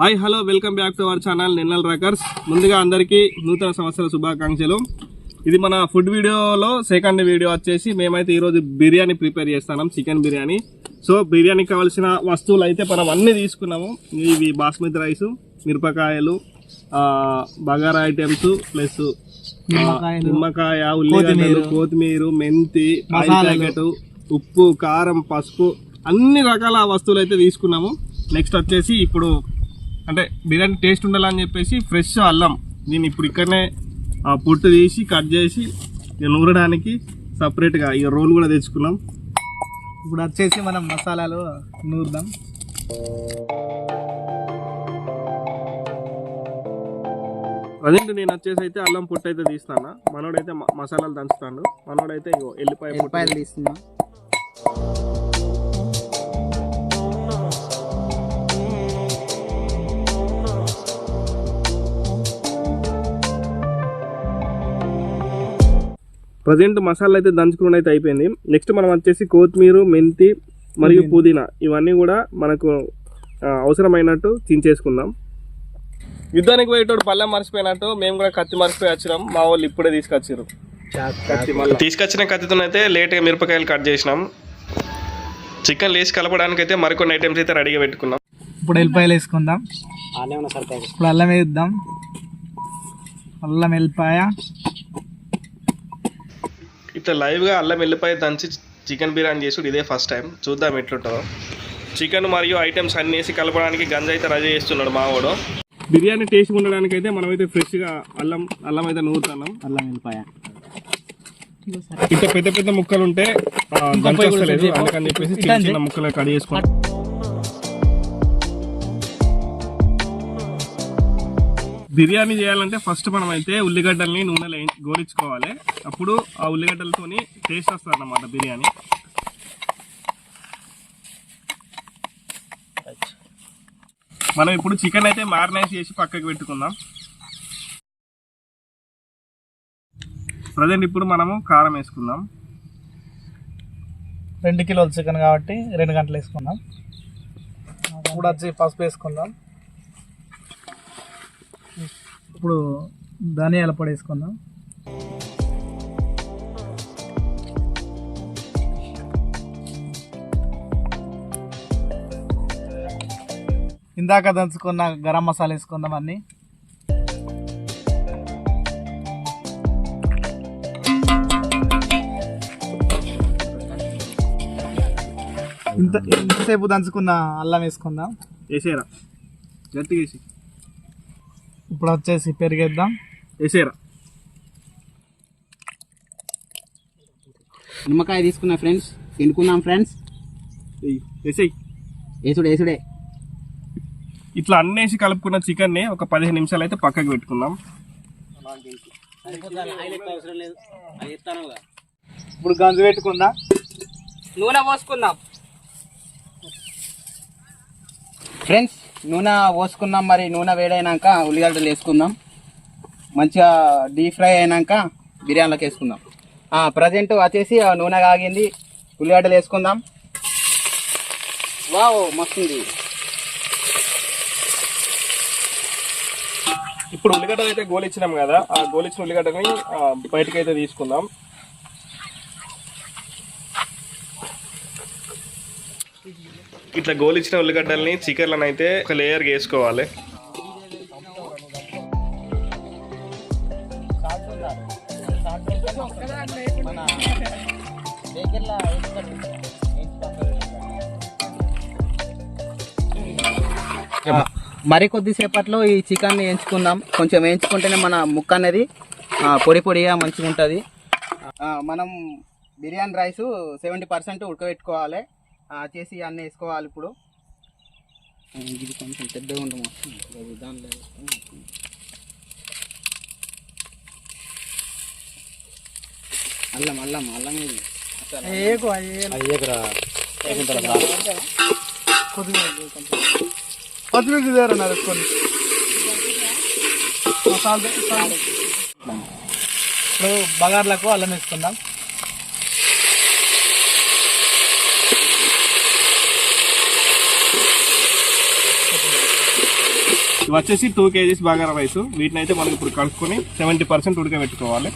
Hi hello welcome back to our channel నిన్నల్ rockers. ముందుగా అందరికీ నూతన సంవత్సర శుభాకాంక్షలు. ఇది మన ఫుడ్ వీడియోలో సెకండ్ వీడియో వచ్చేసి మేమైతే ఈరోజు బిర్యానీ ప్రిపేర్ చేస్తున్నాం, చికెన్ బిర్యానీ. సో బిర్యానీకి కావాల్సిన వస్తువులు అయితే మనం అన్నీ తీసుకున్నాము. ఇవి బాస్మతి రైసు, మిరపకాయలు, బగారా ఐటమ్స్, ప్లస్ నిమ్మకాయ, ఉల్లిగడ్డలు, కొత్తిమీర, మెంతి, ఆయిల్ ప్యాకెట్, ఉప్పు, కారం, పసుపు, అన్ని రకాల వస్తువులు అయితే తీసుకున్నాము. నెక్స్ట్ వచ్చేసి ఇప్పుడు అంటే బిర్యానీ టేస్ట్ ఉండాలని చెప్పేసి ఫ్రెష్ అల్లం, దీన్ని ఇప్పుడు ఇక్కడనే పొట్టు తీసి కట్ చేసి నూరడానికి సపరేట్గా ఈ రోల్ కూడా తెచ్చుకున్నాం. ఇప్పుడు వచ్చేసి మనం మసాలాలు నూరుదాం. ప్రజెంట్ నేను వచ్చేసి అయితే అల్లం పొట్టు అయితే తీస్తాను, మనోడైతే మసాలాలు దంచుతాడు. మనోడైతే ఎల్లిపాయలు తీస్తున్నా. ప్రజెంట్ మసాలా అయితే దంచుకుని అయితే అయిపోయింది. నెక్స్ట్ మనం వచ్చేసి కొత్తిమీర, మెంతి మరియు పుదీనా ఇవన్నీ కూడా మనకు అవసరమైనట్టు చించేసుకుందాం. యుద్ధానికి పోయేటోడు పళ్ళెం మర్చిపోయినట్టు మేము కూడా కత్తి మర్చిపోయి వచ్చినాం. మా వాళ్ళు ఇప్పుడే తీసుకొచ్చారు. తీసుకొచ్చిన కత్తితో అయితే లేట్గా మిరపకాయలు కట్ చేసినాం. చికెన్ లేసి కలపడానికి అయితే మరికొన్ని ఐటమ్స్ అయితే రెడీగా పెట్టుకున్నాం. ఇప్పుడు ఎల్లిపాయలు వేసుకుందాం. ఇప్పుడు అల్లం వేద్దాం. అల్లం, ఎల్లిపాయ. ఇట్లా లైవ్గా అల్లం వెల్లిపాయ దంచి చికెన్ బిర్యానీ చేసుడు ఇదే ఫస్ట్ టైం. చూద్దాం ఎట్లుంటుందో. చికెన్ మరియు ఐటమ్స్ అన్ని వేసి కలపడానికి గంజ అయితే రెడీ చేస్తున్నాడు మావాడు. బిర్యానీ టేస్ట్ ఉండడానికి అయితే మనమైతే ఫ్రెష్గా అల్లం అయితే నూరుతున్నాం. అల్లం, ఎల్లిపాయ. ఇంత పెద్ద పెద్ద ముక్కలు ఉంటే దంచలేదు, అందుకని చెప్పేసి చిన్న చిన్న ముక్కలు కట్ చేసుకుంటాం. బిర్యానీ చేయాలంటే ఫస్ట్ మనం అయితే ఉల్లిగడ్డల్ని నూనెలో గోరించుకోవాలి. అప్పుడు ఆ ఉల్లిగడ్డలతోని టేస్ట్ వస్తుంది అన్నమాట బిర్యానీ. మనం ఇప్పుడు చికెన్ అయితే మ్యారినేట్ చేసి పక్కకి పెట్టుకుందాం. ప్రజెంట్ ఇప్పుడు మనము కారం వేసుకుందాం. 2 కిలోల చికెన్ కాబట్టి 2 గంటలు వేసుకుందాం. ఇప్పుడు వచ్చి పసుపు వేసుకుందాం. ఇప్పుడు ధనియాల పొడి వేసుకుందాం. ఇందాక దంచుకున్న గరం మసాలా వేసుకుందాం అన్ని. ఇంతసేపు దంచుకున్న అల్లం వేసుకుందాం. వేసేరా గట్టిగా వేసి. ఇప్పుడు వచ్చేసి పెరిగేద్దాం. వేసేరా. నిమ్మకాయ తీసుకున్నా ఫ్రెండ్స్, తినుకున్నాం ఫ్రెండ్స్. వేసేయి. వేసుడే. ఇట్లా అన్నేసి కలుపుకున్న చికెన్ని ఒక 15 నిమిషాలు అయితే పక్కకి పెట్టుకుందాం. ఇప్పుడు గంజు పెట్టుకుందాం. నూనె పోసుకుందాం ఫ్రెండ్స్. నూనె పోసుకుందాం. మరి నూనె వేడైనాక ఉల్లిగడ్డలు వేసుకుందాం. మంచిగా డీప్ ఫ్రై అయినాక బిర్యానీలోకి వేసుకుందాం. ప్రజెంట్ వచ్చేసి నూనె కాగింది, ఉల్లిగడ్డలు వేసుకుందాం. వావ్ మస్తుంది. ఇప్పుడు ఉల్లిగడ్డలు అయితే గోలిచ్చినాం కదా, ఆ గోలిచ్చిన ఉల్లిగడ్డని బయటకు అయితే తీసుకుందాం. ఇట్లా గోలిచ్చిన ఉల్లిగడ్డల్ని చికెన్లను అయితే ఒక లేయర్గా వేసుకోవాలి. మరి కొద్దిసేపట్లో ఈ చికెన్ వేయించుకుందాం. కొంచెం వేయించుకుంటేనే మన ముక్క అనేది పొడి పొడిగా మంచిగా ఉంటుంది. మనం బిర్యానీ రైస్ 70% ఉడకబెట్టుకోవాలి. చేసి అన్నీ వేసుకోవాలి. ఇప్పుడు ఇది కొంచెం పెద్దగా ఉంటుంది దానిలో. అల్లం ఇది కొద్దిగా వేసుకొని ఇప్పుడు బగార్లకు అల్లం వేసుకుందాం. ఇవి వచ్చేసి 2 kgs బగారా రైస్. వీటిని అయితే మనం ఇప్పుడు కలుపుకొని 70% ఉడకబెట్టుకోవాలి.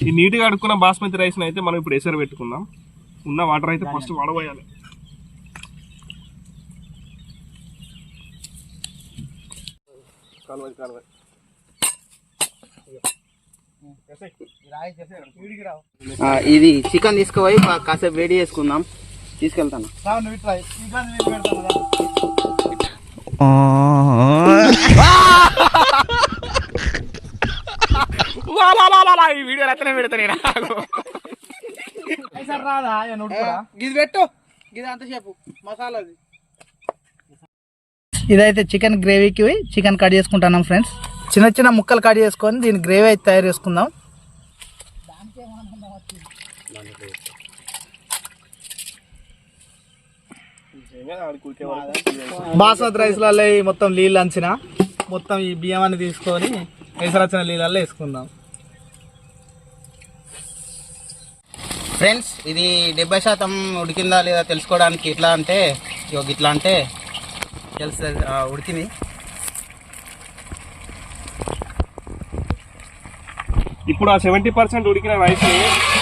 ఈ నీట్గా కడుక్కున్న బాస్మతి రైస్ని అయితే మనం ఇప్పుడు ఎసరు పెట్టుకుందాం. ఉన్న వాటర్ అయితే ఫస్ట్ వడబోయాలి. ఇది చికెన్ తీసుకుపోయి కాసేపు వేడి చేసుకుందాం. తీసుకెళ్తాను. ఈ వీడియో అతనే పెడతాను. ఇది పెట్టు, ఇది అంతసేపు మసాలాది. ఇదైతే చికెన్ గ్రేవీకి చికెన్ కట్ చేసుకుంటున్నాం ఫ్రెండ్స్. చిన్న చిన్న ముక్కలు కట్ చేసుకొని దీని గ్రేవీ అయితే తయారు చేసుకుందాం. బాస్మతి రైస్లలో మొత్తం నీళ్ళు అంచిన మొత్తం ఈ బియ్యాన్ని తీసుకొని ఎసరచ్చిన నీళ్ళల్లో వేసుకుందాం. ఫ్రెండ్స్ ఇది 70% ఉడికిందా లేదా తెలుసుకోవడానికి ఇట్లా అంటే ఇట్లా అంటే తెలుస్తుంది ఉడికింది. ఇప్పుడు ఆ 70% ఉడికిన రైస్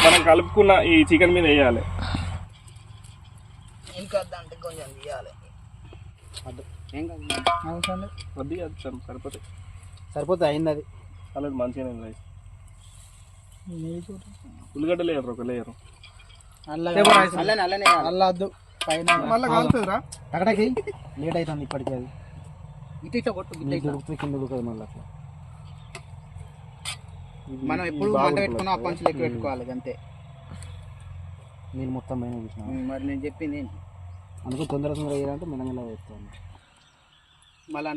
మనం కలుపుకున్న ఈ చికెన్ మీద వేయాలి. ఇంకా అంటే కొంచెం తీయాలి. సరిపోతుంది. సరిపోతుంది, అయింది అది. అలాగే మంచిగా రైస్. ఉల్లిగడ్డ లేయరు, ఒక లేయరు అల్లద్దు పైన అక్కడికి లేట్ అవుతుంది ఇప్పటికీ. అది ఇటు కొట్టు కింద ఉడుతుంది మళ్ళీ. అట్లా మనం ఎప్పుడు మంట పెట్టుకున్నా ఆ పంచులు ఎక్కువ పెట్టుకోవాలి అంతే. నేను మొత్తం పైన చూసిన మరి నేను చెప్పింది ఏంటి అందుకు తొందరగా వేయాలంటే మెల్లమెల్ల వేస్తాను. మళ్ళా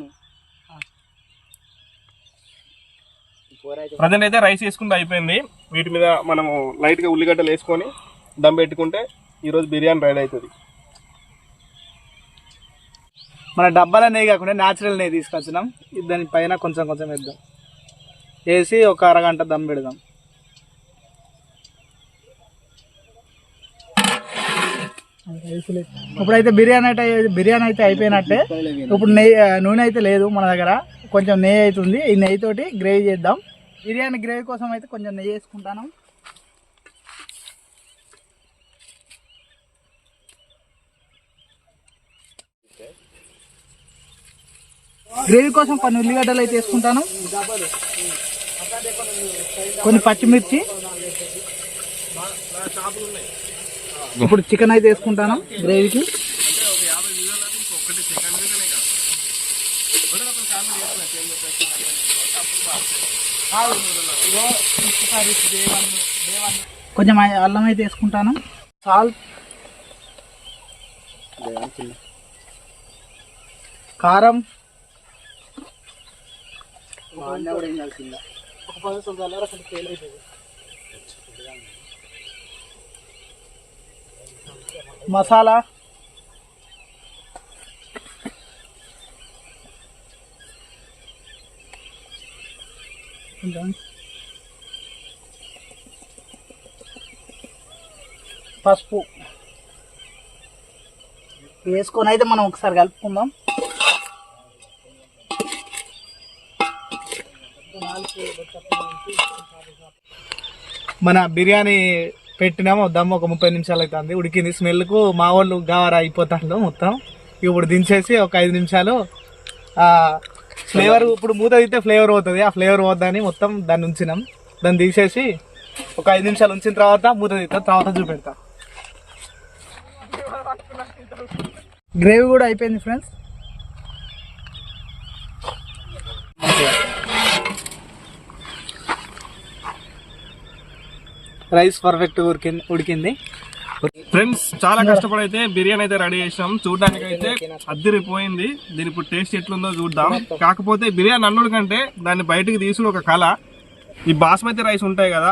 ప్రజెంట్ అయితే రైస్ వేసుకుంటే అయిపోయింది. వీటి మీద మనము లైట్గా ఉల్లిగడ్డలు వేసుకొని దమ్ పెట్టుకుంటే ఈరోజు బిర్యానీ రెడీ అవుతుంది. మన డబ్బాల నెయ్యి కాకుండా న్యాచురల్ నెయ్యి తీసుకొచ్చినాం. దాని పైన కొంచెం కొంచెం వేద్దాం, వేసి ఒక అరగంట దమ్ పెడదాం. ఇప్పుడైతే బిర్యానీ అయితే అయిపోయినట్టే. ఇప్పుడు నూనె అయితే లేదు మన దగ్గర, కొంచెం నెయ్యి అవుతుంది. ఈ నెయ్యి తోటి గ్రేవీ చేద్దాం. బిర్యానీ గ్రేవీ కోసం అయితే కొంచెం నెయ్యి వేసుకుంటాను. గ్రేవీ కోసం కొన్ని ఉల్లిగడ్డలు అయితే వేసుకుంటాను, కొన్ని పచ్చిమిర్చి. ఇప్పుడు చికెన్ అయితే వేసుకుంటాను గ్రేవీకి. కొంచెం అల్లం అయితే వేసుకుంటాను, సాల్ట్, కారం, మసాలా, పసుపు వేసుకొని అయితే మనం ఒకసారి కలుపుకుందాం. మన బిర్యానీ పెట్టినాము దమ్ ఒక 30 నిమిషాలు అవుతుంది, ఉడికింది. స్మెల్కు మా వాళ్ళు గావరా అయిపోతాడు మొత్తం. ఇప్పుడు దించేసి ఒక 5 నిమిషాలు ఫ్లేవర్, ఇప్పుడు మూత తీస్తే ఫ్లేవర్ పోతుంది, ఆ ఫ్లేవర్ పోద్దని మొత్తం దాన్ని ఉంచినాం. దాన్ని తీసేసి ఒక 5 నిమిషాలు ఉంచిన తర్వాత మూత తీస్తా, తర్వాత చూపెడతా. గ్రేవీ కూడా అయిపోయింది ఫ్రెండ్స్. రైస్ పర్ఫెక్ట్ ఉడికింది. ఫ్రెండ్స్ చాలా కష్టపడి అయితే బిర్యానీ అయితే రెడీ చేసాం. చూడడానికి అయితే అద్దరిపోయింది. దీని ఇప్పుడు టేస్ట్ ఎట్లుందో చూద్దాం. కాకపోతే బిర్యానీ అన్నుడు కంటే దాన్ని బయటకు తీసుడు ఒక కళ. ఈ బాస్మతి రైస్ ఉంటాయి కదా,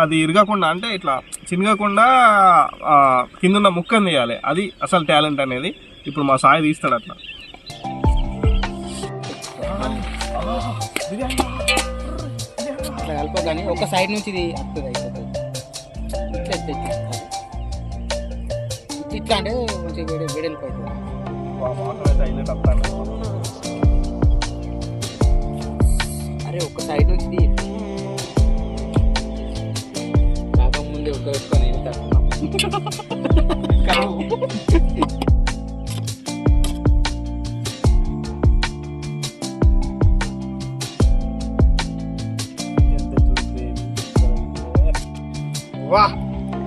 అవి ఇరగకుండా అంటే ఇట్లా చినగకుండా కింద ఉన్న ముక్కను తీయాలి. అది అసలు టాలెంట్ అనేది. ఇప్పుడు మా సాయి తీస్తాడు అట్లా. కలపగానే ఒక సైడ్ నుంచి ఇది వస్తుంది, అయిపోతుంది. ఇట్లా తెచ్చి ఇట్లా అంటే మంచిగా వేడెళ్ళిపోతుంది. అరే ఒక్క సైడ్ నుంచి కాక ముందే ఉడకబెట్టుకొని వా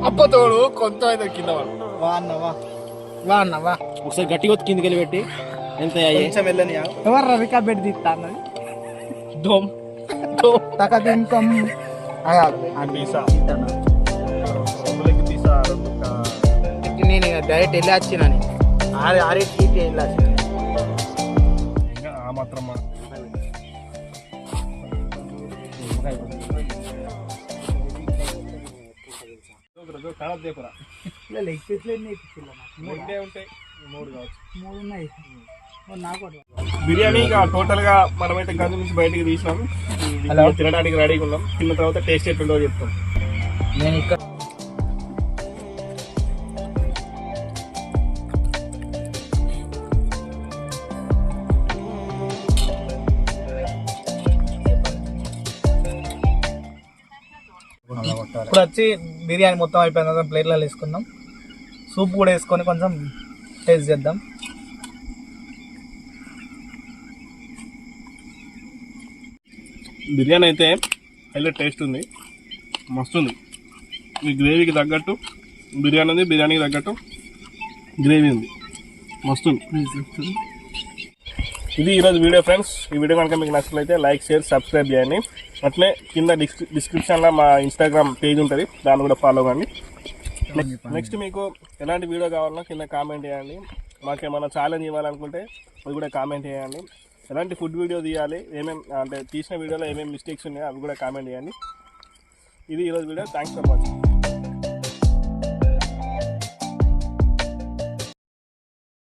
అబ్బతోడు కొంత అయితే కింద వా అన్నవా ఒకసారి గట్టిగా వచ్చి కిందికి వెళ్ళి పెట్టి ఎంత కొంచెం వెళ్ళని ఎవరు రవికా పెట్టి తీస్తా అన్నది దోమ్ తక ఇన్కమ్ పీసా నేను డైరెక్ట్ వెళ్ళి వచ్చినాను ఆరేటికి వెళ్ళి వచ్చిన ఆ మాత్రం లెగ్ పీస్లు ఎన్ని ఇప్పించారు ఉంటాయి 3 కావచ్చు. 3 ఉన్నాయి నాకు ఒకటి. బిర్యానీ ఇక టోటల్ గా మనమైతే గంజు నుంచి బయటికి తీసినాం. తినడానికి రెడీగా ఉన్నాం. తిన్న తర్వాత టేస్ట్ ఎట్లుందో చెప్తాం. నేను ఇక్కడ ఇప్పుడు వచ్చి బిర్యానీ మొత్తం అయిపోయిన తర్వాత ప్లేట్లలో వేసుకుందాం. సూప్ కూడా వేసుకొని కొంచెం టేస్ట్ చేద్దాం. బిర్యానీ అయితే హైలైట్ టేస్ట్ ఉంది, మస్తు ఉంది. ఈ గ్రేవీకి తగ్గట్టు బిర్యానీ ఉంది, బిర్యానీకి తగ్గట్టు గ్రేవీ ఉంది, మస్తు ఉంది. ఇది ఈరోజు వీడియో ఫ్రెండ్స్. ఈ వీడియో కనుక మీకు నచ్చినట్లయితే లైక్, షేర్, సబ్స్క్రైబ్ చేయండి. అట్లే కింద డిస్క్రిప్షన్లో మా ఇన్స్టాగ్రామ్ పేజ్ ఉంటుంది, దాన్ని కూడా ఫాలో కండి. నెక్స్ట్ మీకు ఎలాంటి వీడియో కావాలన్నా కింద కామెంట్ చేయండి. మాకేమైనా ఛాలెంజ్ ఇవ్వాలనుకుంటే అది కూడా కామెంట్ చేయండి. ఎలాంటి ఫుడ్ వీడియో తీయాలి, ఏమేమి అంటే తీసిన వీడియోలో ఏమేమి మిస్టేక్స్ ఉన్నాయో అవి కూడా కామెంట్ చేయండి. ఇది ఈరోజు వీడియో. Thanks for watching.